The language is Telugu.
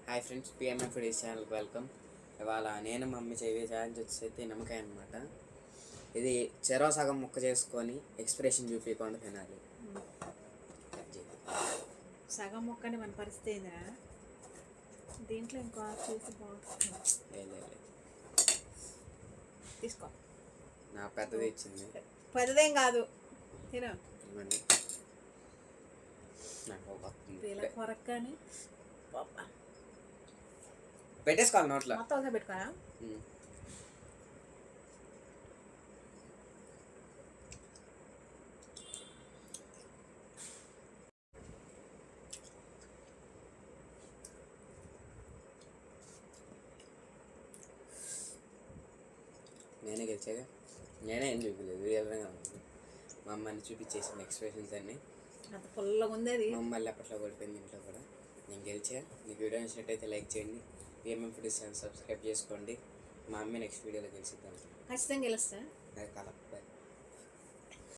హాయ్ ఫ్రెండ్స్, పిఎంఎఫ్ ఫుడీస్ ఛానల్కి వెల్కమ్. ఇవాళ నేను మమ్మీ చేయే ఛాలెంజ్ వచ్చేసి నిమ్మకాయ అనమాట. ఇది చెరవ సగం ముక్క చేసుకొని ఎక్స్ప్రెషన్ చూపించకుండా తినాలి. సగం ముక్కని మన పరిస్థితి ఏందిరా? దీంట్లో ఇంకో చేసి బాగుంటుంది. తీసుకో. నా పెద్దది ఇచ్చింది. పెద్దదేం కాదు, తిను. ఇలా కొరక్కని పెట్టేసుకోవాలి నోట్లో. మొత్తం ఒకసారి పెట్టుకోరా? నేనే గెలిచాగా. నేనే ఏం చూపించలేదు, రియల్గా ఉంది. మా అమ్మని చూపించేసింది ఎక్స్ప్రెషన్స్ అన్నీ. అంత పుల్లగా ఉంది అది. మా అమ్మ మళ్ళీ అప్పట్లో పడిపోయింది ఇంట్లో కూడా. నేను గెలిచా. మీకు వీడియో నచ్చినట్టయితే లైక్ చేయండి, పిఎంఎఫ్ ఫుడీస్ ఛానల్ సబ్స్క్రైబ్ చేసుకోండి. మా అమ్మ నెక్స్ట్ వీడియోలో గెలిచిద్దాం. ఖచ్చితంగా గెలుస్తా. అది కల